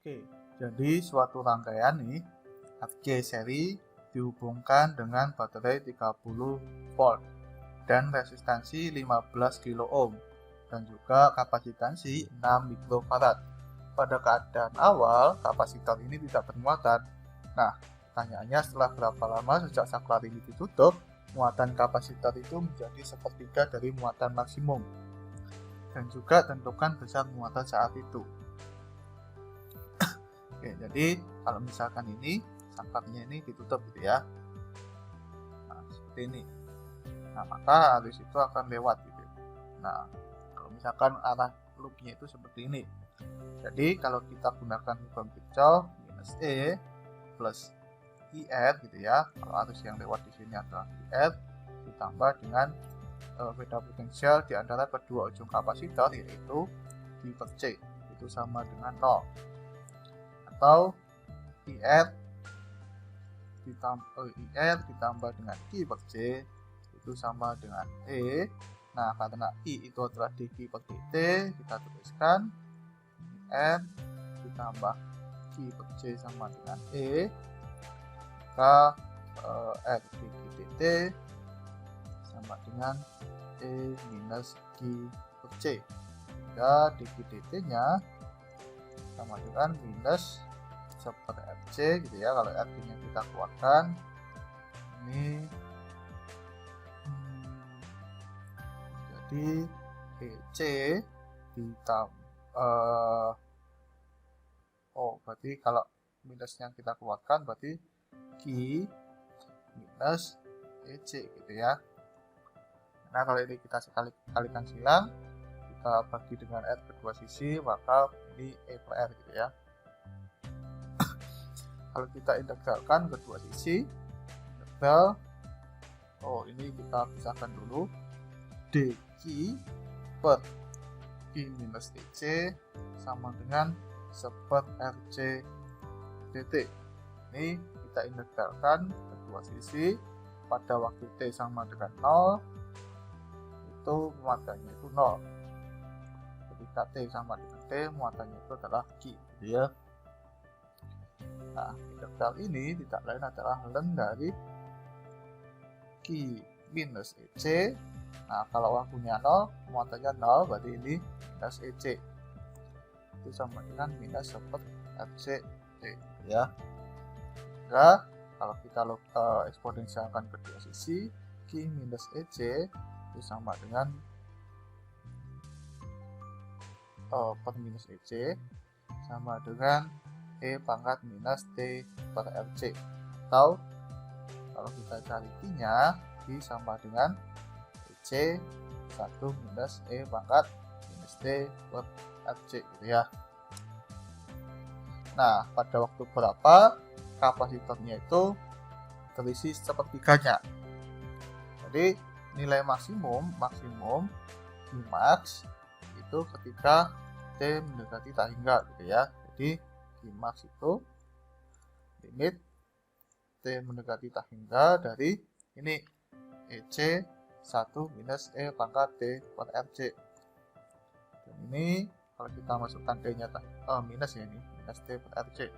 Oke, jadi suatu rangkaian nih RC seri dihubungkan dengan baterai 30 volt dan resistansi 15 kilo ohm dan juga kapasitansi 6 mikrofarad. Pada keadaan awal, kapasitor ini tidak bermuatan. Nah, pertanyaannya setelah berapa lama sejak saklar ini ditutup, muatan kapasitor itu menjadi sepertiga dari muatan maksimum. Dan juga tentukan besar muatan saat itu. Oke, jadi kalau misalkan ini saklarnya ini ditutup gitu ya. Nah, seperti ini. Nah, maka arus itu akan lewat gitu. Nah, kalau misalkan arah loopnya itu seperti ini. Jadi kalau kita gunakan hukum Kirchhoff minus E plus IR gitu ya. Kalau arus yang lewat di sini adalah IR ditambah dengan beda potensial di antara kedua ujung kapasitor yaitu Q per C itu sama dengan 0. Atau IR ditambah dengan Q per C itu sama dengan E. Nah, karena I itu adalah dQ per dt, kita tuliskan IR ditambah Q per C sama dengan E, maka R dQ dt sama dengan E minus Q per C. Ya, dQ dt nya sama dengan minus 1 per Rc gitu ya. Kalau Rc nya kita keluarkan ini jadi EC ditambah berarti kalau minusnya kita keluarkan berarti Q minus EC gitu ya. Nah, kalau ini kita kalikan silang, kita bagi dengan R kedua sisi, maka ini E per R gitu ya. Kalau kita integralkan kedua sisi, integral, ini kita pisahkan dulu, dQ per Q minus EC sama dengan 1 per Rc dt. Ini kita integralkan kedua sisi, pada waktu T sama dengan 0, itu muatannya itu 0. Ketika T sama dengan T, muatannya itu adalah Q gitu ya. Nah, integral ini tidak lain adalah ln dari Q minus EC. Nah, kalau waktunya 0, muatannya 0, berarti ini minus EC. Itu sama dengan minus 1 per Rc T ya. Nah, kalau kita eksponensialkan kedua sisi, Q minus EC itu sama dengan per minus EC sama dengan E pangkat minus T per Rc. Atau kalau kita cari Q-nya, Q sama dengan EC 1 minus E pangkat minus T per Rc gitu ya. Nah, pada waktu berapa kapasitornya itu terisi sepertiganya. Jadi nilai maksimum Qmax itu ketika T mendekati tak hingga gitu ya. Jadi Qmax itu limit T mendekati tak hingga dari ini EC 1 minus E pangkat T per Rc. Dan ini kalau kita masukkan T nya minus ya, ini minus T per Rc,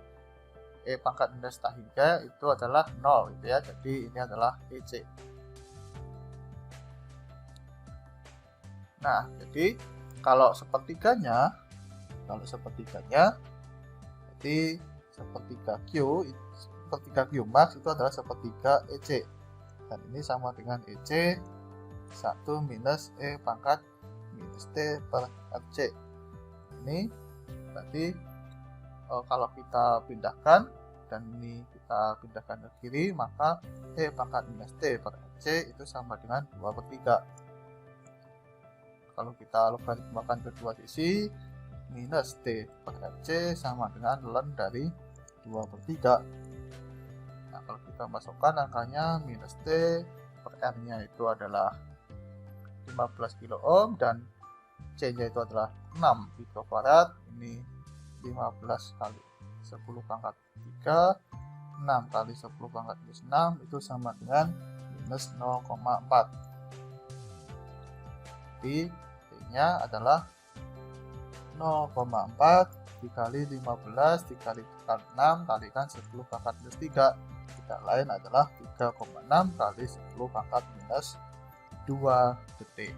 E pangkat minus tak hingga itu adalah 0 gitu ya. Jadi ini adalah EC. Nah, jadi kalau sepertiganya jadi sepertiga Qmax itu adalah sepertiga EC. Dan ini sama dengan EC 1 minus E pangkat minus T per Rc. Ini berarti kalau kita pindahkan dan ini kita pindahkan ke kiri, maka E pangkat minus T per Rc itu sama dengan 2 per 3. Kalau kita logaritmakan kedua sisi, minus T per Rc sama dengan ln dari 2 per 3. Nah, kalau kita masukkan angkanya, minus T per R nya itu adalah 15 kilo ohm dan C nya itu adalah 6 mikrofarad. Ini 15 kali 10 pangkat 3, 6 kali 10 pangkat minus 6 itu sama dengan minus 0,4. Jadi T nya adalah 0,4 dikali 15 dikali 6 kalikan 10 pangkat minus 3. Tidak lain adalah 3,6 kali 10 pangkat minus 2 detik.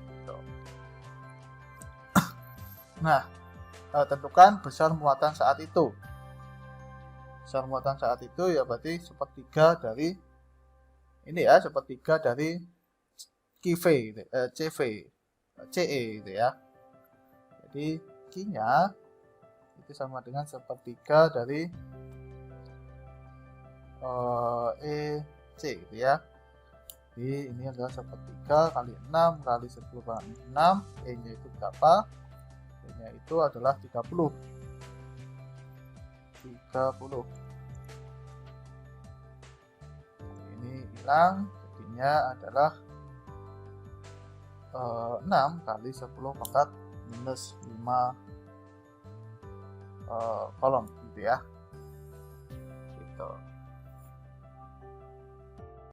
Nah, tentukan besar muatan saat itu. Besar muatan saat itu ya berarti sepertiga dari ini ya, sepertiga dari CV, CV, CE gitu ya. Jadi Q-nya itu sama dengan sepertiga dari EC gitu ya. Jadi ini adalah sepertiga kali 6 kali 10 kali 6, E-nya itu berapa? E-nya itu adalah 30. Ini hilang, jadinya adalah 6 kali 10 pangkat minus 5 kolom gitu ya.